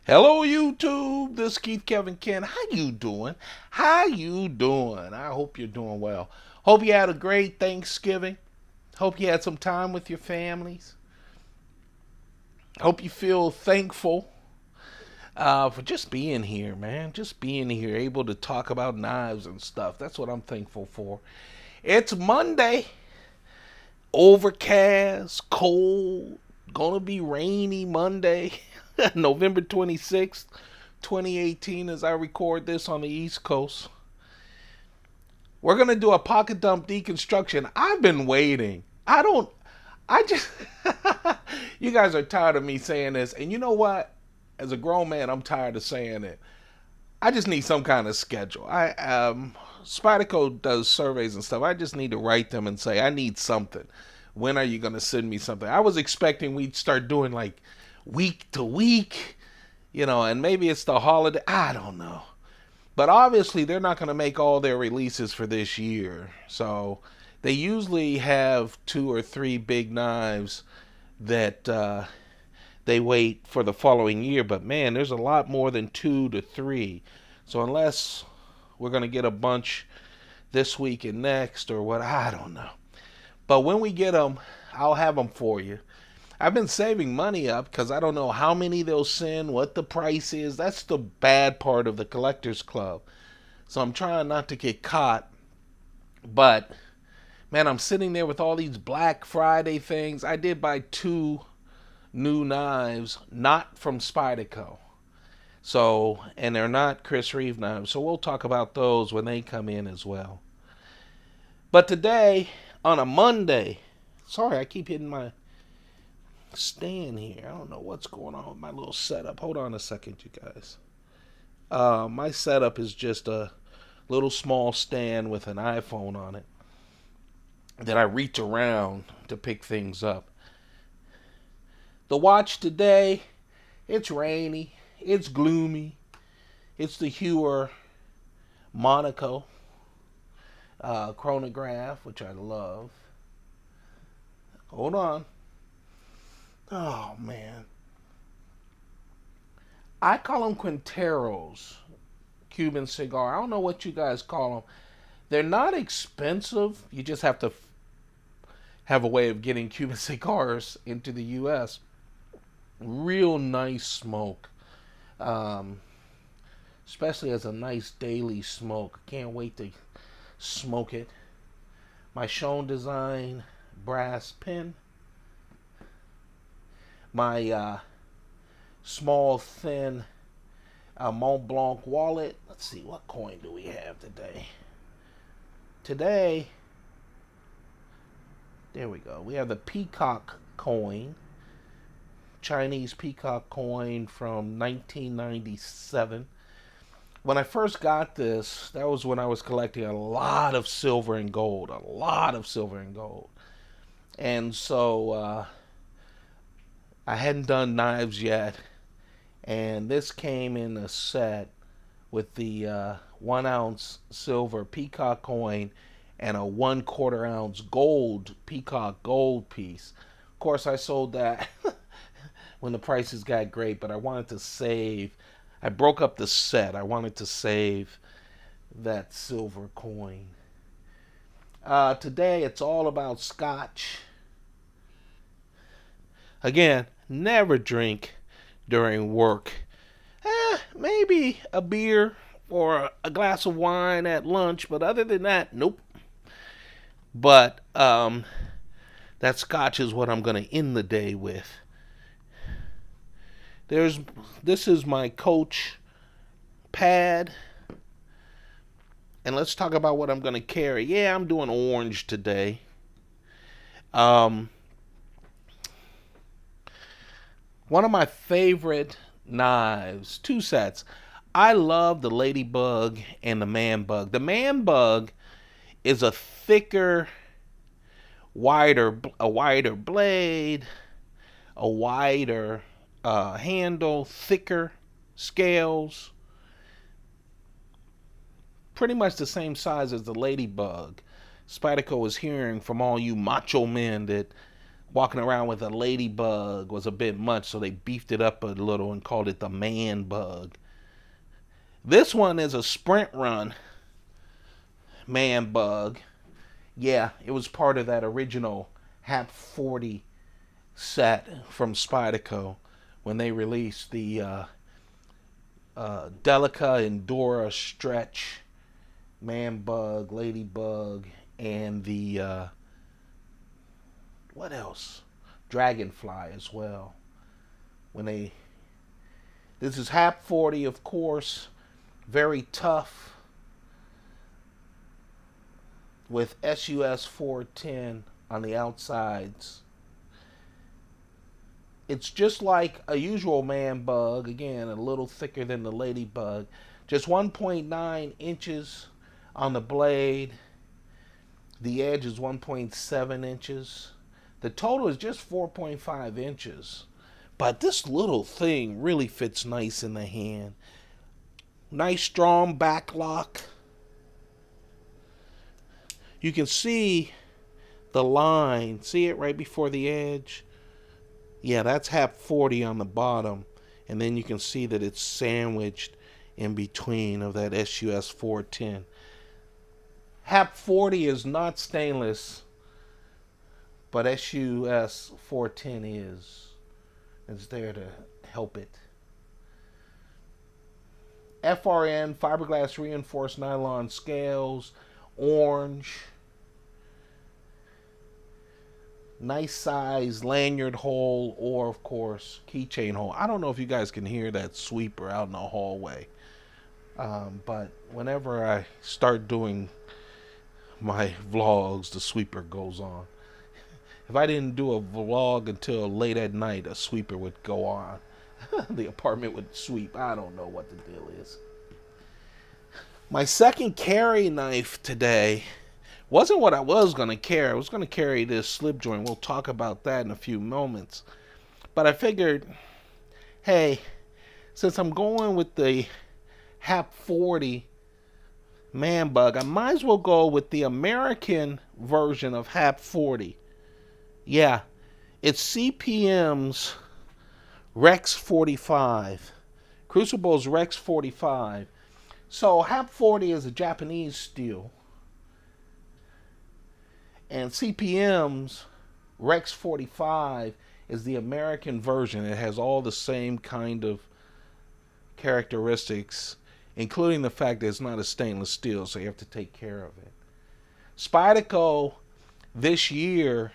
Hello YouTube, this is Keith Kevin Ken. How you doing? How you doing? I hope you're doing well. Hope you had a great Thanksgiving. Hope you had some time with your families. Hope you feel thankful for just being here, man. Just being here, able to talk about knives and stuff. That's what I'm thankful for. It's Monday. Overcast, cold, gonna be rainy Monday, November 26th, 2018, as I record this on the East Coast. We're gonna do a pocket dump deconstruction. I've been waiting. I just, you guys are tired of me saying this, and you know what? As a grown man, I'm tired of saying it. I just need some kind of schedule. Spyderco does surveys and stuff. I just need to write them and say I need something. When are you going to send me something? I was expecting we'd start doing like week to week, and maybe it's the holiday. I don't know. But obviously they're not going to make all their releases for this year. So they usually have 2 or 3 big knives that they wait for the following year. But man, there's a lot more than 2 to 3. So unless we're going to get a bunch this week and next or what, I don't know. But when we get them, I'll have them for you. I've been saving money up because I don't know how many they'll send, what the price is. That's the bad part of the Collectors Club. So I'm trying not to get caught. But, man, I'm sitting there with all these Black Friday things. I did buy 2 new knives, not from Spyderco. So, and they're not Chris Reeve knives. So we'll talk about those when they come in as well. But today, on a Monday, sorry, I keep hitting my stand here. I don't know what's going on with my little setup. Hold on a second, you guys. My setup is just a little small stand with an iPhone on it that I reach around to pick things up. The watch today, it's rainy. It's gloomy. It's the Heuer Monaco chronograph, which I love. Hold on. Oh, man. I call them Quinteros, Cuban cigar. I don't know what you guys call them. They're not expensive. You just have to have a way of getting Cuban cigars into the U.S. Real nice smoke. Especially as a nice daily smoke. Can't wait to smoke it. My Schoen design brass pin. My small thin Mont Blanc wallet. Let's see, what coin do we have today? Today, there we go. We have the Peacock coin. Chinese peacock coin from 1997. When I first got this, that was when I was collecting a lot of silver and gold. A lot of silver and gold. And so I hadn't done knives yet. And this came in a set with the 1 ounce silver peacock coin and a 1/4 ounce gold peacock gold piece. Of course, I sold that when the prices got great, but I wanted to save. I broke up the set. I wanted to save that silver coin. Today, it's all about scotch. Again, never drink during work. Maybe a beer or a glass of wine at lunch, but other than that, nope. But that scotch is what I'm going to end the day with. This is my Coach pad. And let's talk about what I'm going to carry. Yeah, I'm doing orange today. One of my favorite knives, 2 sets. I love the Ladybug and the ManBug. The ManBug is a thicker, wider blade, a wider handle, thicker scales, pretty much the same size as the Ladybug. Spyderco is hearing from all you macho men that walking around with a ladybug was a bit much, so they beefed it up a little and called it the ManBug. This one is a sprint run ManBug. Yeah, it was part of that original HAP 40 set from Spyderco when they released the Delica and Dora Stretch ManBug, Ladybug, and the what else? Dragonfly as well. This is HAP 40, of course, very tough, with SUS 410 on the outsides. It's just like a usual ManBug, again, a little thicker than the Ladybug. Just 1.9 inches on the blade. The edge is 1.7 inches. The total is just 4.5 inches. But this little thing really fits nice in the hand. Nice strong back lock. You can see the line. See it right before the edge? Yeah, that's HAP 40 on the bottom. And then you can see that it's sandwiched in between of that SUS 410. HAP 40 is not stainless, but SUS 410 is. It's there to help it. FRN, fiberglass reinforced nylon scales, orange. Nice size lanyard hole, or of course keychain hole. I don't know if you guys can hear that sweeper out in the hallway, but whenever I start doing my vlogs, the sweeper goes on. If I didn't do a vlog until late at night, a sweeper would go on. The apartment would sweep. I don't know what the deal is. My second carry knife today wasn't what I was going to carry. I was going to carry this slip joint. We'll talk about that in a few moments. But I figured, hey, since I'm going with the HAP 40 ManBug, I might as well go with the American version of HAP 40. Yeah, it's CPM's Rex45. Crucible's Rex45. So HAP 40 is a Japanese steel. And CPM's Rex45 is the American version. It has all the same kind of characteristics, including the fact that it's not a stainless steel, so you have to take care of it. Spyderco this year,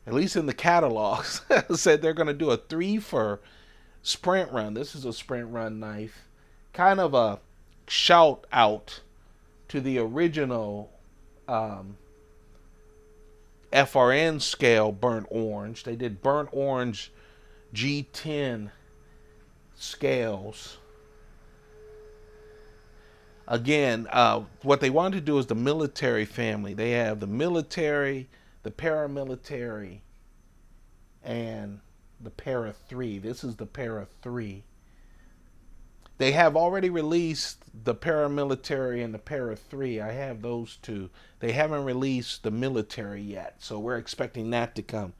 at least in the catalogs, said they're going to do a 3-for sprint run. This is a sprint run knife. Kind of a shout out to the original FRN scale burnt orange. They did burnt orange G10 scales. Again, what they wanted to do is the military family. They have the military, the paramilitary, and the para 3. This is the para 3. They have already released the paramilitary and the para 3. I have those two. They haven't released the military yet, so we're expecting that to come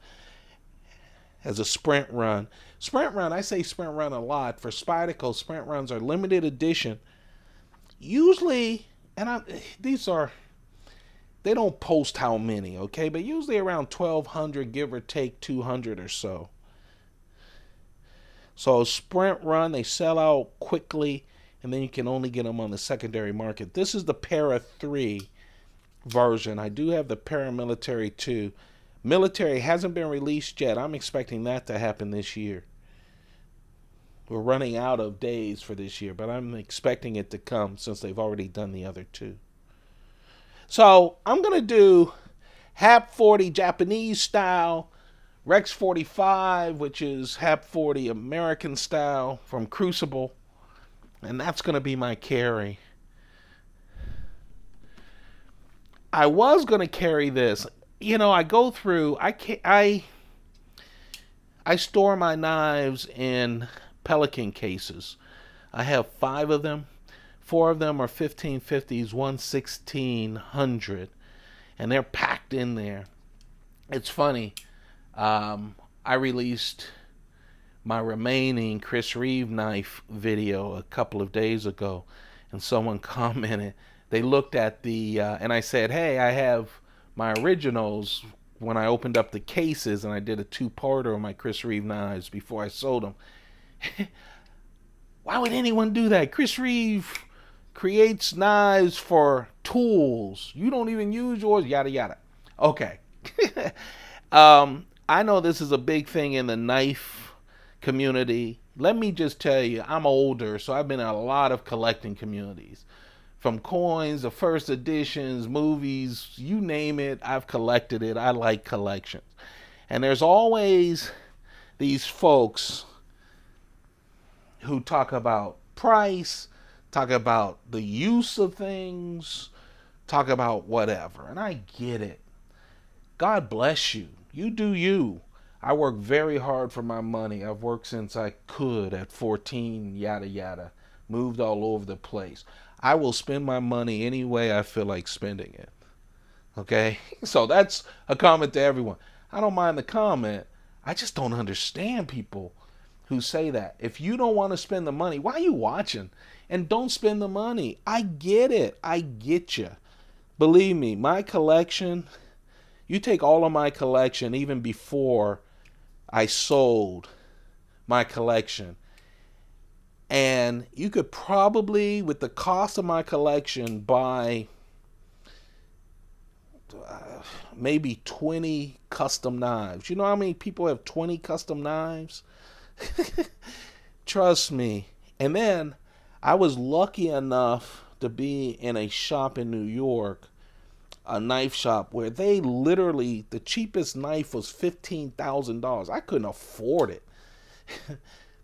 as a sprint run. Sprint run, I say sprint run a lot. For Spyderco, sprint runs are limited edition. Usually, and they don't post how many, okay? But usually around 1,200, give or take 200 or so. So a sprint run, they sell out quickly, and then you can only get them on the secondary market. This is the para 3 version. I do have the paramilitary too. Military hasn't been released yet. I'm expecting that to happen this year. We're running out of days for this year, but I'm expecting it to come since they've already done the other two. So I'm going to do HAP 40 Japanese style, Rex45, which is HAP 40 American style from Crucible, and that's going to be my carry. I was going to carry this. You know, I go through, I store my knives in Pelican cases. I have 5 of them. 4 of them are 1550s, 1 1600, and they're packed in there. It's funny. I released my remaining Chris Reeve knife video a couple of days ago, and someone commented. They looked at the and I said, hey, I have my originals when I opened up the cases, and I did a two-parter on my Chris Reeve knives before I sold them. Why would anyone do that? Chris Reeve creates knives for tools. You don't even use yours, yada yada. Okay. I know this is a big thing in the knife community. Let me just tell you, I'm older, so I've been in a lot of collecting communities. From coins, the first editions, movies, you name it, I've collected it. I like collections. And there's always these folks who talk about price, talk about the use of things, talk about whatever. And I get it. God bless you. You do you. I work very hard for my money. I've worked since I could at 14, yada yada. Moved all over the place. I will spend my money any way I feel like spending it. Okay? So that's a comment to everyone. I don't mind the comment. I just don't understand people who say that. If you don't want to spend the money, why are you watching? And don't spend the money. I get it. I get you. Believe me, my collection, you take all of my collection even before I sold my collection, and you could probably, with the cost of my collection, buy maybe 20 custom knives. You know how many people have 20 custom knives? Trust me. And then I was lucky enough to be in a shop in New York, a knife shop, where they literally, the cheapest knife was $15,000. I couldn't afford it.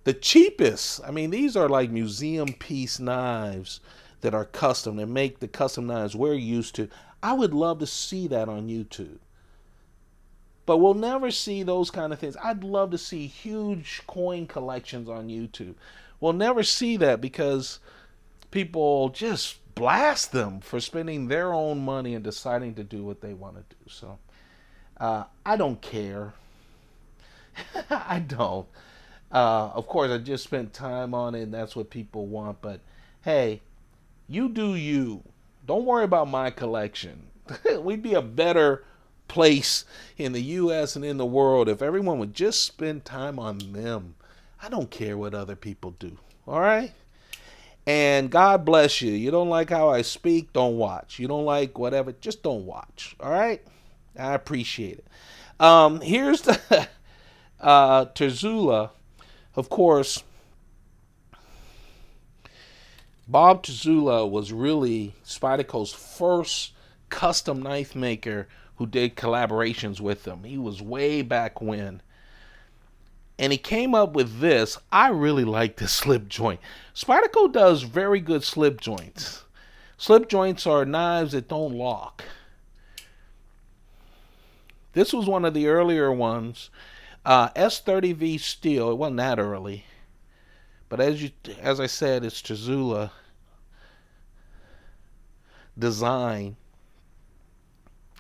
The cheapest. I mean, these are like museum piece knives that are custom, that make the custom knives we're used to. I would love to see that on YouTube. But we'll never see those kind of things. I'd love to see huge coin collections on YouTube. We'll never see that because people just blast them for spending their own money and deciding to do what they want to do. So I don't care. I don't. Of course, I just spent time on it, and that's what people want. But hey, you do you. Don't worry about my collection. We'd be a better place in the U.S. and in the world if everyone would just spend time on them. I don't care what other people do. All right? And God bless you. You don't like how I speak? Don't watch. You don't like whatever? Just don't watch. All right? I appreciate it. Here's the Terzuola. Of course, Bob Terzuola was really Spyderco's first custom knife maker who did collaborations with them. He was way back when. And he came up with this. I really like this slip joint. Spyderco does very good slip joints. Slip joints are knives that don't lock. This was one of the earlier ones. S30V steel. It wasn't that early. But as I said, it's Terzuola design.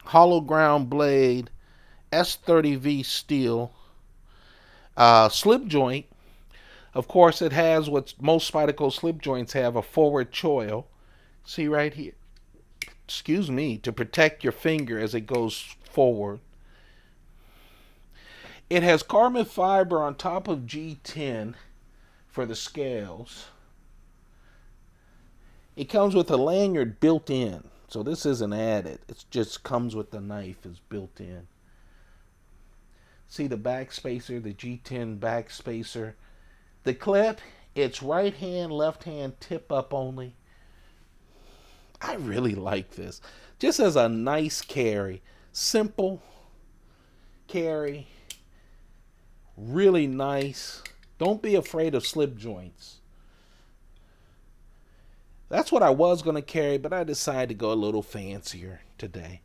Hollow ground blade. S30V steel. Slip joint. Of course, it has what most Spyderco slip joints have, a forward choil. See right here. Excuse me, to protect your finger as it goes forward. It has carbon fiber on top of G10 for the scales. It comes with a lanyard built in. So this isn't added. It just comes with the knife. It's built in. See the back spacer, the G10 back spacer. The clip, it's right hand, left hand, tip up only. I really like this. Just as a nice carry. Simple carry. Really nice. Don't be afraid of slip joints. That's what I was going to carry, but I decided to go a little fancier today.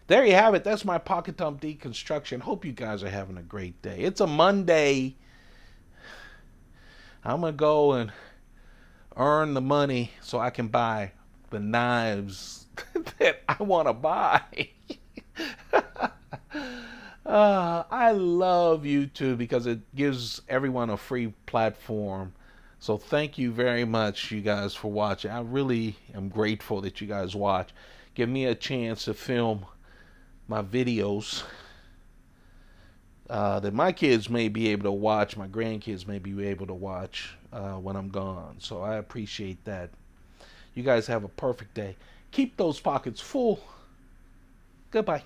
There you have it. That's my pocket thumb deconstruction. Hope you guys are having a great day. It's a Monday. I'm going to go and earn the money so I can buy the knives that I want to buy. I love YouTube because it gives everyone a free platform. So thank you very much, you guys, for watching. I really am grateful that you guys watch. Give me a chance to film my videos that my kids may be able to watch, my grandkids may be able to watch when I'm gone. So I appreciate that. You guys have a perfect day. Keep those pockets full. Goodbye.